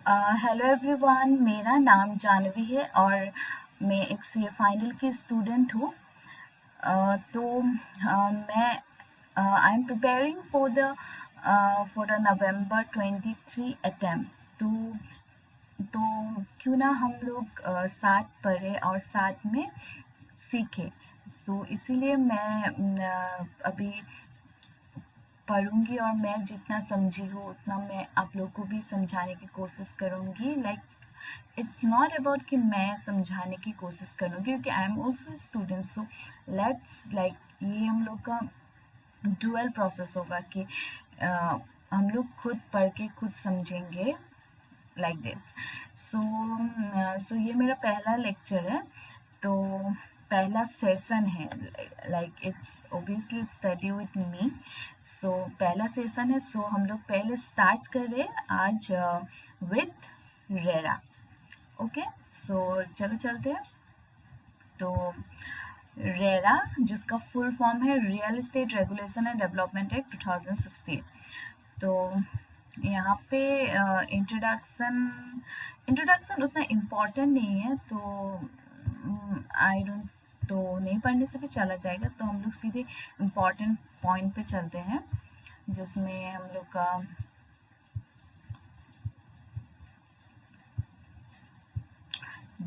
Hello everyone, मेरा नाम जानवी है और मैं एक सी ए फाइनल की स्टूडेंट हूँ। मैं I am preparing for the November 23 attempt. तो क्यों ना हम लोग साथ पढ़े और साथ में सीखे। इसीलिए मैं अभी पढ़ूंगी और मैं जितना समझी हूँ उतना मैं आप लोग को भी समझाने की कोशिश करूँगी। इट्स नॉट अबाउट कि मैं समझाने की कोशिश करूँगी, क्योंकि I am also student. So let's ये हम लोग का डुअल प्रोसेस होगा कि अ, हम लोग खुद पढ़ के खुद समझेंगे, लाइक दिस। सो ये मेरा पहला लेक्चर है। तो पहला सेशन है, like it's obviously study with me. So पहला सेशन है। हम लोग पहले स्टार्ट कर रहे हैं आज विथ रेरा। ओके, चलो चलते हैं। तो रेरा, जिसका फुल फॉर्म है real estate regulation and development act 2016। तो यहाँ पे इंट्रोडक्शन इंट्रोडक्शन उतना इम्पोर्टेंट नहीं है, आई डोंट तो नहीं पढ़ने से भी चला जाएगा। तो हम लोग सीधे इम्पोर्टेंट पॉइंट पे चलते हैं, जिसमें हम लोग का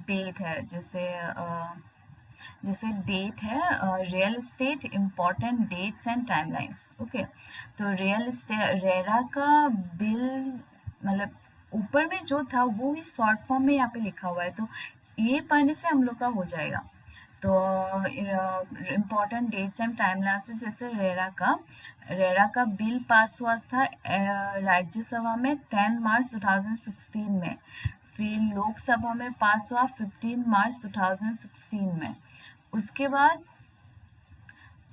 डेट है। जैसे डेट है real estate important dates and timelines. Okay, तो रियल एस्टेट रेरा का बिल, मतलब ऊपर में जो था वो ही शॉर्ट फॉर्म में यहाँ पे लिखा हुआ है, तो ये पढ़ने से हम लोग का हो जाएगा। तो इम्पोर्टेंट डेट्स एंड टाइमलाइंस, जैसे रेरा का बिल पास हुआ था राज्यसभा में 10 मार्च 2016 में। फिर लोकसभा में पास हुआ 15 मार्च 2016 में। उसके बाद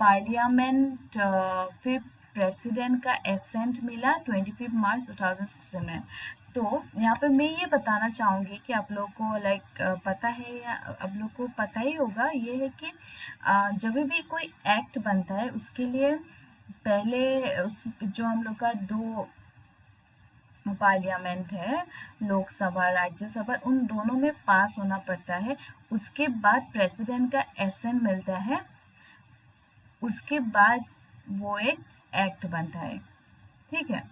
पार्लियामेंट, फिर प्रेसिडेंट का एसेंट मिला 25 मार्च 2016 में। तो यहाँ पे मैं ये बताना चाहूँगी कि आप लोग को पता है, या आप लोग को पता ही होगा, ये है कि जब भी कोई एक्ट बनता है उसके लिए पहले उस जो हम लोग का दो पार्लियामेंट है, लोकसभा राज्यसभा, उन दोनों में पास होना पड़ता है। उसके बाद प्रेसिडेंट का एसेंट मिलता है, उसके बाद वो एक एक्ट बनता है। ठीक है,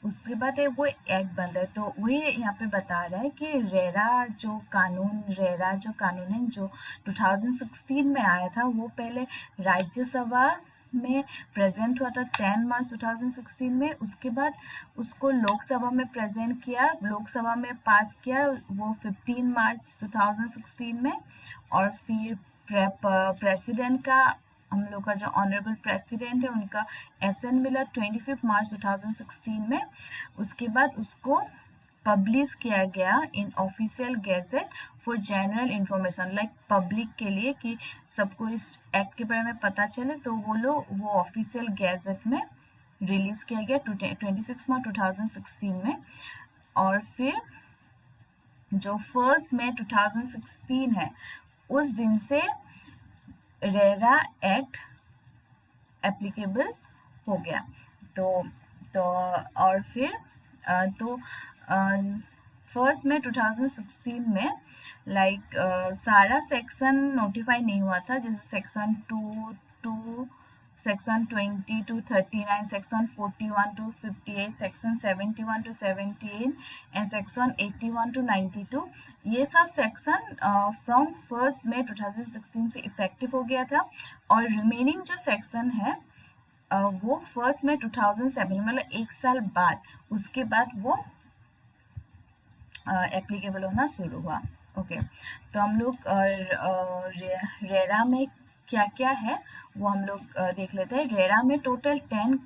उसके बाद वो एक्ट बनता है। तो वही यहाँ पे बता रहा है कि रेरा जो कानून है, जो 2016 में आया था, वो पहले राज्यसभा में प्रेजेंट हुआ था 10 मार्च 2016 में। उसके बाद उसको लोकसभा में प्रेजेंट किया, लोकसभा में पास किया वो 15 मार्च 2016 में। और फिर प्रेसिडेंट का, हम लोग का जो ऑनरेबल प्रेसिडेंट है, उनका एसेंट मिला 25 मार्च 2016 में। उसके बाद उसको पब्लिश किया गया इन official gazette for general information, like public के लिए, कि सबको इस एक्ट के बारे में पता चले। तो वो ऑफिशियल गैजेट में रिलीज किया गया 26 मार्च 2016 में। और फिर जो 1 मई 2016 है, उस दिन से रेरा एक्ट एप्लीकेबल हो गया। तो तो और फिर तो 1 मई 2016 में सारा सेक्शन नोटिफाई नहीं हुआ था, जैसे section 2 to section 20 to 39, section 41 to 58, section 71 to 78 and section 81 to 92। ये सब सेक्शन फ्रॉम 1 मई 2016 से इफेक्टिव हो गया था। और रिमेनिंग जो सेक्शन है वो 1 मई 2007, मतलब 1 साल बाद, उसके बाद वो एप्लीकेबल होना शुरू हुआ। ओके, तो हम लोग रेरा में क्या क्या है वो हम लोग देख लेते हैं। रेरा में टोटल 10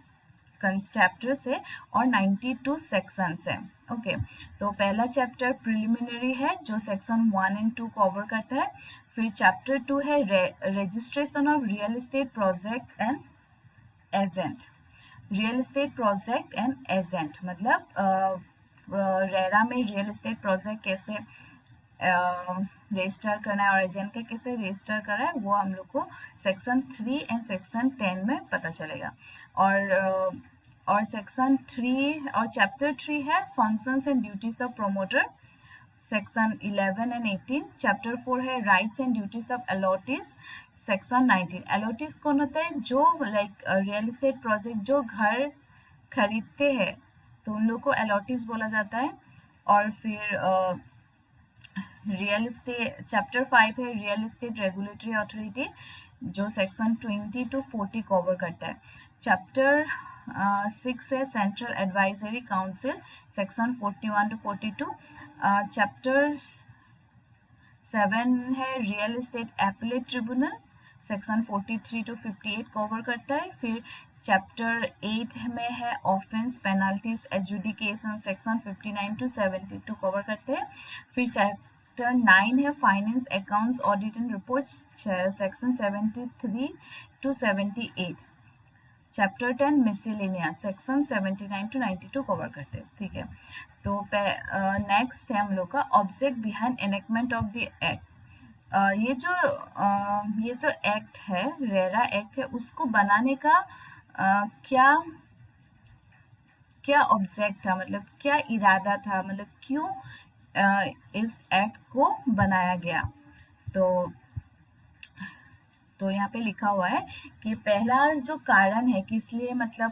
चैप्टर्स है और 92 सेक्शंस है। ओके, तो पहला चैप्टर प्रिलिमिनरी है, जो सेक्शन 1 एंड 2 कवर करता है। फिर चैप्टर 2 है registration of real estate project and agent. Real estate project and agent मतलब रेरा में रियल एस्टेट प्रोजेक्ट कैसे रजिस्टर करना है और एजेंट का कैसे रजिस्टर करना है, वो हम लोग को सेक्शन 3 एंड सेक्शन 10 में पता चलेगा। और और सेक्शन 3 और चैप्टर 3 है functions and duties of promoter, section 11 and 18। Chapter 4 है rights and duties of allottees, section 19। Allottees कौन होता है? जो लाइक रियल एस्टेट प्रोजेक्ट जो घर खरीदते हैं तो उन लोग को अलॉटीज बोला जाता है। और फिर रियल एस्टेट चैप्टर 5 है रियल एस्टेट रेगुलेटरी अथॉरिटी, जो सेक्शन 20 to 40 कवर करता है। चैप्टर 6 है central advisory council, section 41 to 42। Chapter 7 है real estate appellate tribunal, section 43 to 58 cover करता है। फिर चैप्टर 8 में है offence penalties adjudication, section 59 to 72 cover करते हैं। फिर चैप्टर 9 है finance accounts audit and reports, section 73 to 78। Chapter 10 miscellaneous, section 79 to 92 cover करते हैं। ठीक है, तो नेक्स्ट है हम लोग का object behind enactment of the act. ये जो एक्ट है, रेरा एक्ट है, उसको बनाने का क्या क्या ऑब्जेक्ट था, मतलब क्या इरादा था, मतलब क्यों इस एक्ट को बनाया गया। तो यहाँ पे लिखा हुआ है कि पहला जो कारण है कि इसलिए मतलब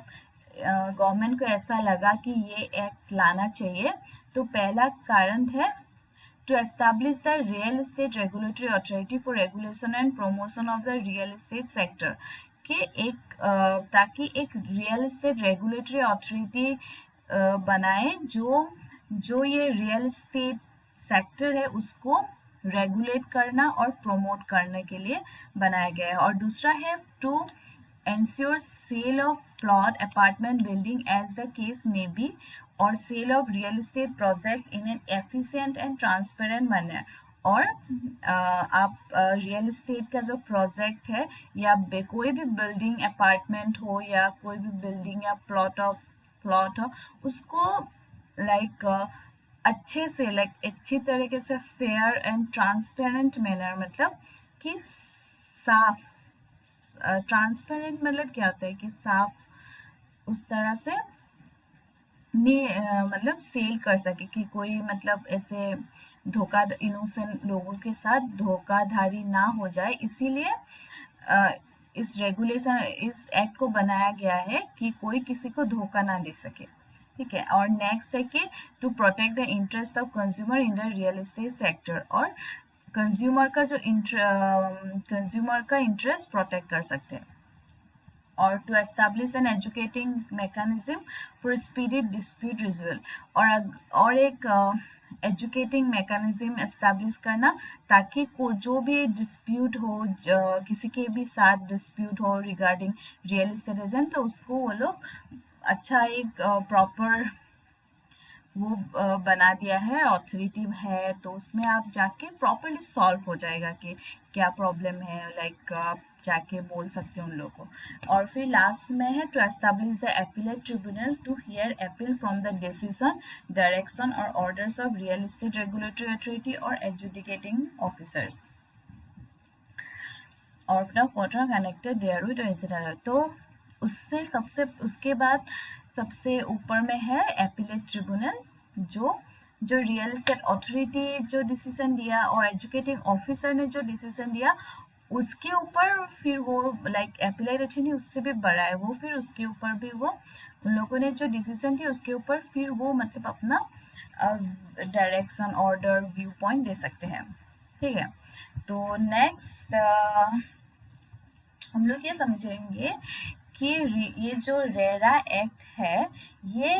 गवर्नमेंट को ऐसा लगा कि ये एक्ट लाना चाहिए, तो पहला कारण है to establish the real estate regulatory authority for regulation and promotion of the real estate sector, कि ताकि एक रियल एस्टेट रेगुलेटरी अथॉरिटी बनाए जो ये रियल एस्टेट सेक्टर है उसको रेगुलेट करना और प्रमोट करने के लिए बनाया गया है। और दूसरा है to ensure sale of plot, apartment building as the case may be, or sale of real estate project in an efficient and transparent manner। और आप रियल एस्टेट का जो प्रोजेक्ट है या कोई भी बिल्डिंग अपार्टमेंट हो या कोई भी बिल्डिंग या प्लॉट हो उसको लाइक अच्छे से अच्छी तरीके से फेयर एंड ट्रांसपेरेंट मैनर, मतलब कि साफ, ट्रांसपेरेंट मतलब क्या होता है कि साफ उस तरह से मतलब सेल कर सके कि कोई मतलब ऐसे इनोसेंट लोगों के साथ धोखाधड़ी ना हो जाए, इसीलिए इस एक्ट को बनाया गया है कि कोई किसी को धोखा ना दे सके। ठीक है, और नेक्स्ट है कि to protect the interest of consumer in the real estate sector, और कंज्यूमर का इंटरेस्ट प्रोटेक्ट कर सकते हैं। और to establish an adjudicating mechanism for speedy dispute result, और एक एजुकेटिंग मैकेनिज्म एस्टैब्लिश करना ताकि जो भी डिस्प्यूट हो, किसी के भी साथ डिस्प्यूट हो रिगार्डिंग रियल एस्टेट एजेंट, तो उसको वो लोग अच्छा एक प्रॉपर वो बना दिया है, ऑथोरिटी है, तो उसमें आप जाके प्रॉपरली सॉल्व हो जाएगा कि क्या प्रॉब्लम है, लाइक आप जाके बोल सकते हो उन लोगों को। और फिर लास्ट में है to establish the appellate tribunal to hear appeal from the decision, direction और orders of real estate regulatory authority और एजुकेटिंग ऑफिसर्स और अपना photo connected there with incident. तो उसके बाद सबसे ऊपर में है एपीलेट ट्रिब्यूनल, जो रियल एस्टेट अथॉरिटी जो डिसीजन दिया और एजुकेटिंग ऑफिसर ने जो डिसीजन दिया उसके ऊपर फिर वो लाइक एपीलेट अथॉरिटी उससे भी बड़ा है, वो फिर उसके ऊपर भी वो उन लोगों ने जो डिसीजन दिया उसके ऊपर फिर वो मतलब अपना डायरेक्शन, ऑर्डर, व्यू पॉइंट दे सकते हैं। ठीक है, तो नेक्स्ट हम लोग ये समझेंगे कि ये जो रेरा एक्ट है ये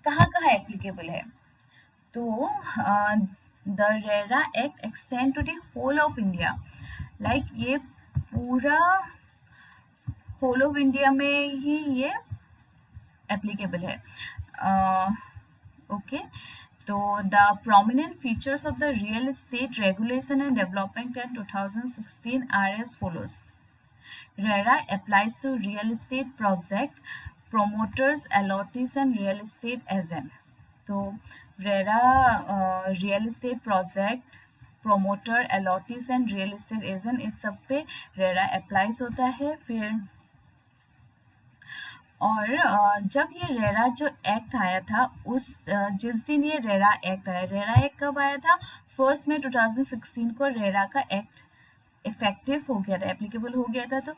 कहाँ कहाँ एप्लीकेबल है। तो the RERA act extend to the whole of India, like ये पूरा होल ऑफ इंडिया में ही ये एप्लीकेबल है। ओके, तो the prominent features of the real estate regulation and development act 2016 are as follows. RERA applies to real estate project promoters, allottees and real estate agent। तो RERA real estate project promoter, allottees and real estate agent, इस सब पे RERA applies होता है। फिर और जब ये रेरा जो एक्ट आया था जिस दिन ये रेरा एक्ट आया, रेरा एक्ट कब आया था? 1 मई 2016 को रेरा का एक्ट इफेक्टिव हो गया था, एप्लीकेबल हो गया था।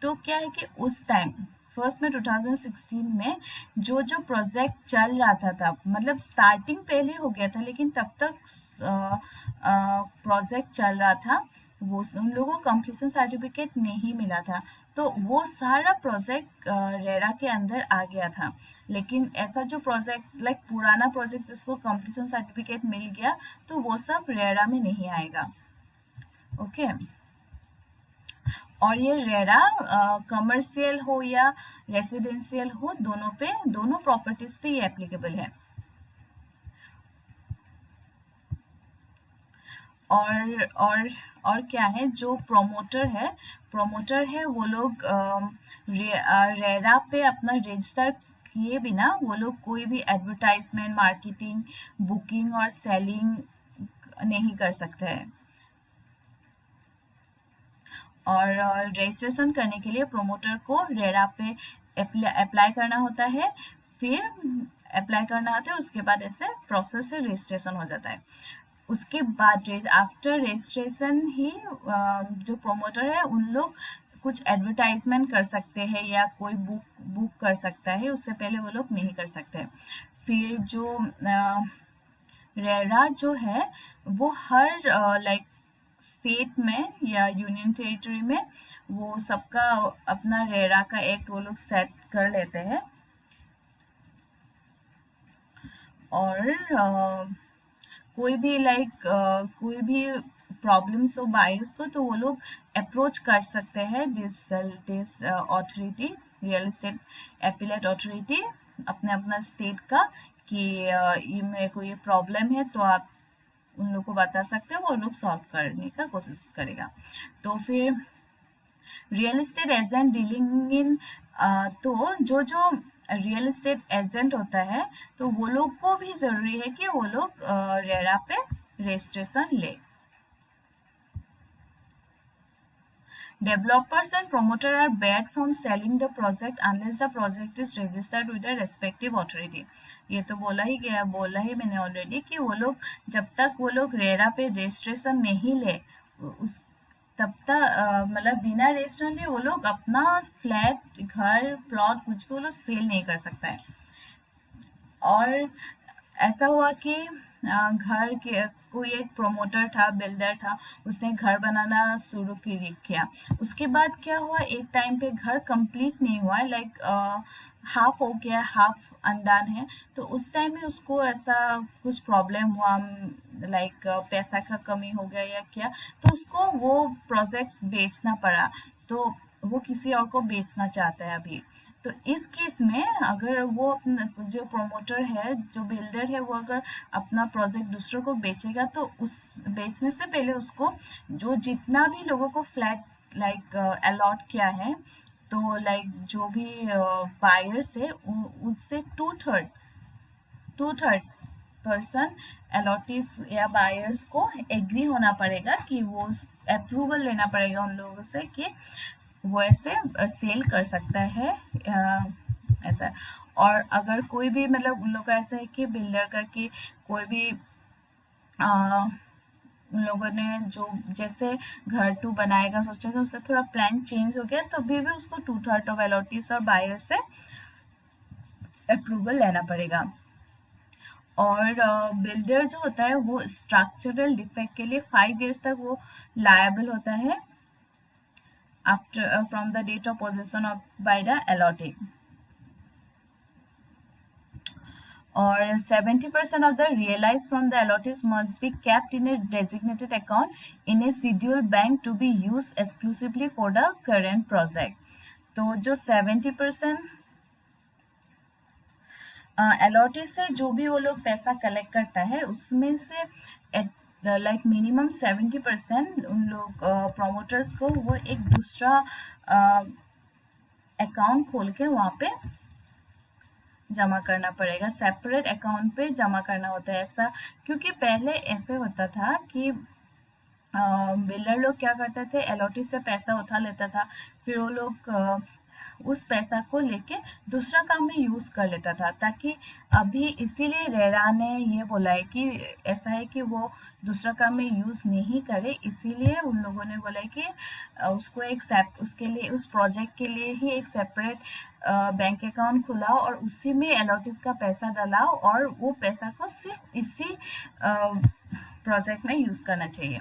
तो क्या है कि उस टाइम 1 मई 2016 में जो जो प्रोजेक्ट चल रहा था तब, मतलब स्टार्टिंग पहले हो गया था लेकिन तब तक प्रोजेक्ट चल रहा था, वो उन लोगों को कंप्लीशन सर्टिफिकेट नहीं मिला था। तो वो सारा प्रोजेक्ट रेरा के अंदर आ गया था। लेकिन ऐसा जो प्रोजेक्ट लाइक पुराना प्रोजेक्ट जिसको कंप्लीशन सर्टिफिकेट मिल गया, तो वो सब रेरा में नहीं आएगा। ओके। और ये रेरा कमर्शियल हो या रेसिडेंशियल हो, दोनों प्रॉपर्टीज पे ये एप्लीकेबल है। और क्या है, जो प्रोमोटर है वो लोग रेरा पे अपना रजिस्टर किए बिना वो लोग कोई भी एडवर्टाइजमेंट, मार्केटिंग, बुकिंग और सेलिंग नहीं कर सकते हैं। और रजिस्ट्रेशन करने के लिए प्रोमोटर को रेरा पे अप्लाई करना होता है। फिर अप्लाई करना होता है, उसके बाद ऐसे प्रोसेस से रजिस्ट्रेशन हो जाता है। उसके बाद आफ्टर रजिस्ट्रेशन ही जो प्रोमोटर है उन लोग कुछ एडवर्टाइजमेंट कर सकते हैं या कोई बुक कर सकता है, उससे पहले वो लोग नहीं कर सकते। फिर जो रेरा जो है वो हर लाइक स्टेट में या यूनियन टेरिटरी में वो सबका अपना रेरा का एक्ट वो लोग सेट कर लेते हैं। और कोई भी कोई भी प्रॉब्लम्स हो बायर्स को, तो वो लोग अप्रोच कर सकते हैं this authority, real estate appellate authority, अपने अपना स्टेट का, कि ये मेरे को ये प्रॉब्लम है, तो आप उन लोग को बता सकते हो, वो लोग सॉल्व करने का कोशिश करेगा। तो फिर real estate agent dealing in, तो जो जो रियल एस्टेट एजेंट होता है, तो वो लोग को भी ज़रूरी है कि वो लोग रेरा पे रजिस्ट्रेशन ले। Developers and promoter are barred from selling the project unless the project is registered with the respective authority. ये तो बोला ही मैंने ऑलरेडी कि वो लोग जब तक वो लोग रेरा पे रजिस्ट्रेशन नहीं ले, उस तब तक मतलब बिना रजिस्ट्रेशन लिए वो लोग अपना फ्लैट, घर, प्लॉट कुछ भी वो लोग सेल नहीं कर सकता है। और ऐसा हुआ कि घर के कोई एक प्रोमोटर था, बिल्डर था, उसने घर बनाना शुरू किया। उसके बाद क्या हुआ, एक टाइम पे घर कंप्लीट नहीं हुआ, लाइक हाफ हो गया, हाफ अनडन है। तो उस टाइम में उसको ऐसा कुछ प्रॉब्लम हुआ, लाइक पैसा का कमी हो गया या क्या, तो उसको वो प्रोजेक्ट बेचना पड़ा। तो वो किसी और को बेचना चाहता है अभी। तो इस केस में अगर वो जो प्रोमोटर है, जो बिल्डर है, वो अगर अपना प्रोजेक्ट दूसरों को बेचेगा, तो उस बेचने से पहले उसको जो जितना भी लोगों को फ्लैट लाइक अलॉट किया है, तो लाइक जो भी बायर्स है उससे टू थर्ड पर्सन अलॉटीज या बायर्स को एग्री होना पड़ेगा, कि वो अप्रूवल लेना पड़ेगा उन लोगों से कि वो ऐसे सेल कर सकता है ऐसा। और अगर कोई भी मतलब उन लोग का ऐसा है कि बिल्डर का, कि कोई भी उन लोगों ने जो जैसे घर टू बनाएगा सोचा था, उससे थोड़ा प्लान चेंज हो गया, तो भी उसको 2/3 ऑफ अलॉटीज और बायर से अप्रूवल लेना पड़ेगा। और बिल्डर जो होता है वो स्ट्रक्चरल डिफेक्ट के लिए 5 इयर्स तक वो लायबल होता है after from the date of possession of by the allottee. Or 70% of the realized from the allottees must be kept in a designated account in a scheduled bank to be used exclusively for the current project. तो जो 70% allottee से जो भी वो लोग पैसा collect करता है, उसमें से लाइक मिनिमम 70% उन लोग प्रोमोटर्स को वो एक दूसरा अकाउंट खोल के वहाँ पे जमा करना पड़ेगा, सेपरेट अकाउंट पे जमा करना होता है ऐसा। क्योंकि पहले ऐसे होता था कि बिल्डर लोग क्या करते थे, अलॉटी से पैसा उठा लेता था, फिर वो लोग उस पैसा को लेके दूसरा काम में यूज़ कर लेता था, ताकि अभी इसीलिए रेरा ने ये बोला है कि ऐसा है कि वो दूसरा काम में यूज़ नहीं करे, इसीलिए उन लोगों ने बोला है कि उसको उसके लिए, उस प्रोजेक्ट के लिए ही एक सेपरेट बैंक अकाउंट खुलाओ और उसी में अलॉटिस का पैसा डलाओ और वो पैसा को सिर्फ इसी प्रोजेक्ट में यूज़ करना चाहिए।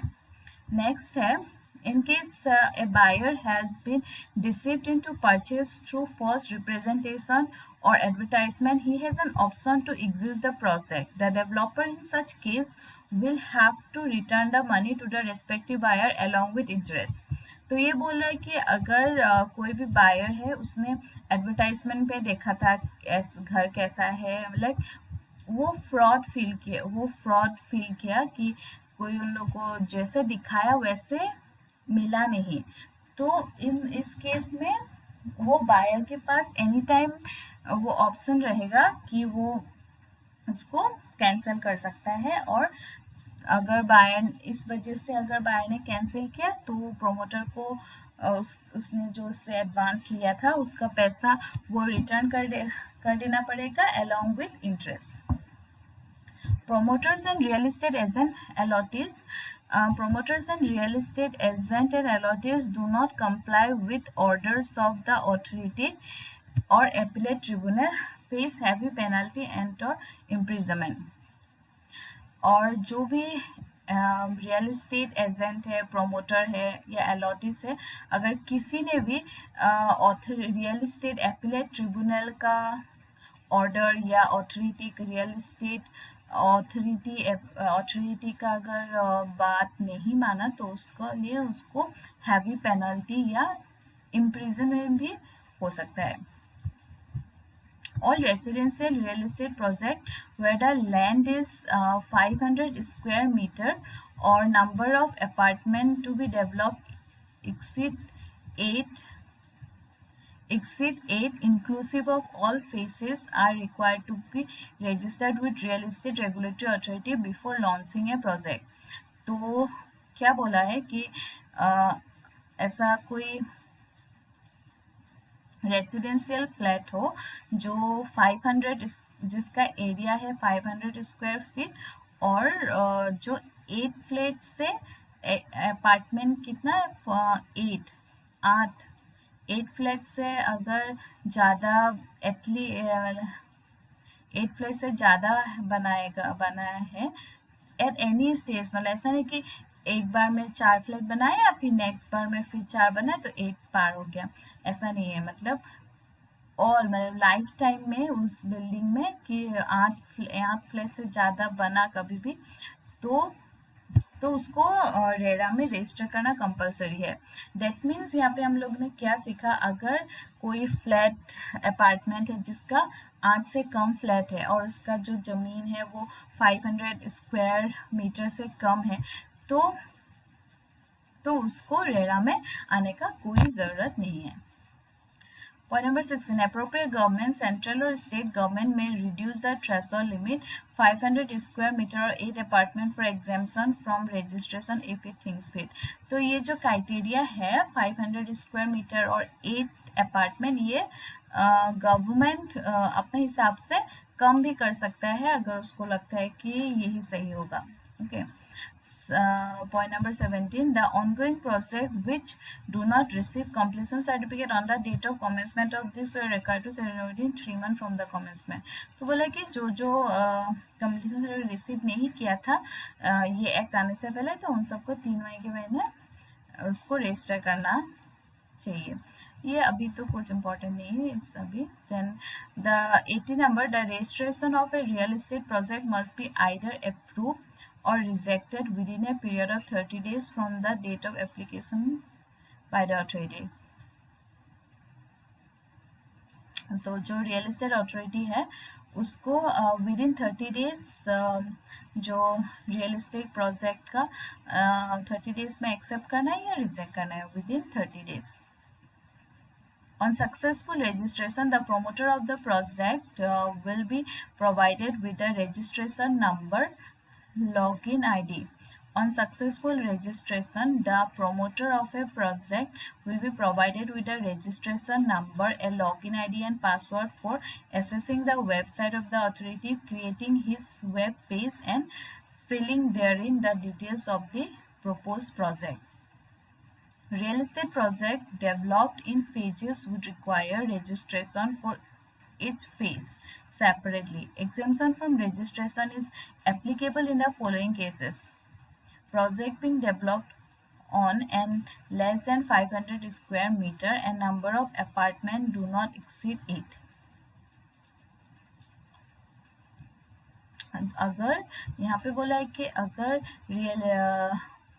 नेक्स्ट है, in case a buyer has been deceived into purchase through false representation or advertisement, he has an option to exit the project. The developer in such case will have to return the money to the respective buyer along with interest. तो ये बोल रहा है कि अगर कोई भी buyer है, उसने एडवर्टाइजमेंट पे देखा था घर कैसा है, लाइक वो फ्रॉड फील किया कि कोई उन लोग को जैसे दिखाया वैसे मिला नहीं, तो इस केस में वो बायर के पास एनी टाइम वो ऑप्शन रहेगा कि वो उसको कैंसिल कर सकता है। और अगर बायर इस वजह से अगर बायर ने कैंसिल किया तो प्रोमोटर को उसने जो उससे एडवांस लिया था उसका पैसा वो रिटर्न कर देना पड़ेगा along with interest. Promoters and real estate agent allottees. Promoters and real estate agent and allottees do not comply with orders of the authority or appellate tribunal face heavy penalty and or imprisonment. और जो भी real estate agent है, promoter है या allottees है, अगर किसी ने भी रियल इस्टेट एपिलेट ट्रिब्यूनल का ऑर्डर या रियल इस्टेट ऑथोरिटी का अगर बात नहीं माना तो उसके लिए उसको हैवी पेनल्टी या इम्प्रिजनमेंट भी हो सकता है। All residential real estate project where the land is 500 square meter or number of apartment to be developed exceed 8 inclusive of all phases are required to be registered with real estate regulatory authority before launching a project. तो क्या बोला है कि ऐसा कोई residential flat हो जो 500 जिसका एरिया है 500 स्क्वायर फीट और जो 8 फ्लैट से अपार्टमेंट कितना 8 फ्लैट से अगर ज़्यादा 8 फ्लैट से ज़्यादा बनाया है एट एनी स्टेज, मतलब ऐसा नहीं कि एक बार में 4 फ्लैट बनाया फिर नेक्स्ट बार में फिर 4 बनाए तो 8 पार हो गया, ऐसा नहीं है। मतलब और मतलब लाइफ टाइम में उस बिल्डिंग में कि 8 फ्लैट से ज़्यादा बना कभी भी तो उसको रेरा में रजिस्टर करना कंपलसरी है। दैट मीन्स यहाँ पे हम लोग ने क्या सीखा, अगर कोई फ्लैट अपार्टमेंट है जिसका 8 से कम फ्लैट है और उसका जो ज़मीन है वो 500 स्क्वायर मीटर से कम है तो उसको रेरा में आने का कोई ज़रूरत नहीं है। Point number 16. Appropriate government, central or state government may reduce the threshold limit 500 square meter or 8 apartment for exemption from registration if it thinks fit. तो ये जो क्राइटेरिया है 500 स्क्वायर मीटर और 8 अपार्टमेंट, ये गवर्नमेंट अपने हिसाब से कम भी कर सकता है अगर उसको लगता है कि यही सही होगा। Okay. Point number 17. The ongoing project which do not receive completion certificate on the date of commencement of this were required to certify in 3 months from the commencement. तो बोला कि जो completion certificate रिसीव नहीं किया था ये act आने से पहले, तो उन सबको 3 महीने के महीने उसको रजिस्टर करना चाहिए। ये अभी तो कुछ इम्पोर्टेंट नहीं है इस अभी। Then the 80 number, the registration of a real estate project must be either approve or rejected within a period of 30 days from the date of application by the authority. तो जो रियल एस्टेट अथॉरिटी है उसको within 30 days जो real estate project का 30 days में accept करना है या रिजेक्ट करना है within 30 days. On successful registration, the promoter of the project will be provided with a registration number, login ID On successful registration, the promoter of a project will be provided with a registration number, a login ID and password for accessing the website of the authority, creating his web page and filling therein the details of the proposed project. Real estate project developed in phases would require registration for each phase separately. Exemption from registration is applicable in the following cases. Project being developed on and less than 500 square meter and number of apartment do not exceed 8. अगर यहाँ पे बोला है कि अगर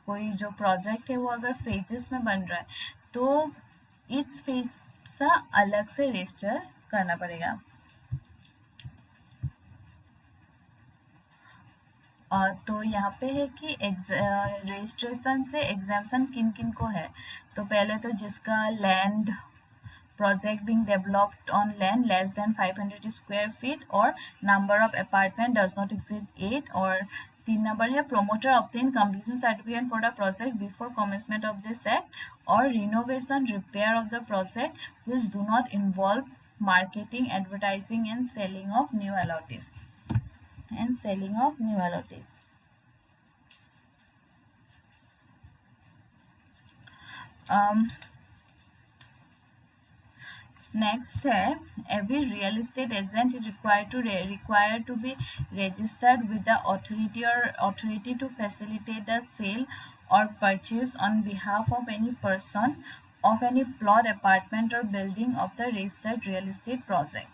कोई जो project है वो अगर फेजेस में बन रहा है तो इस फेज सा अलग से रजिस्टर करना पड़ेगा। तो यहाँ पे है कि रजिस्ट्रेशन से एग्जाम्शन किन किन को है। तो पहले तो जिसका land project being developed on land less than 500 square feet or number of apartment does not exceed 8, और 3 number है promoter obtain completion certificate for the project before commencement of this act, or renovation repair of the project which do not involve marketing, advertising and selling of new allottees next है every real estate agent required to be registered with the authority to facilitate the sale और purchase on behalf of any person of any plot, apartment or building of the registered real estate project.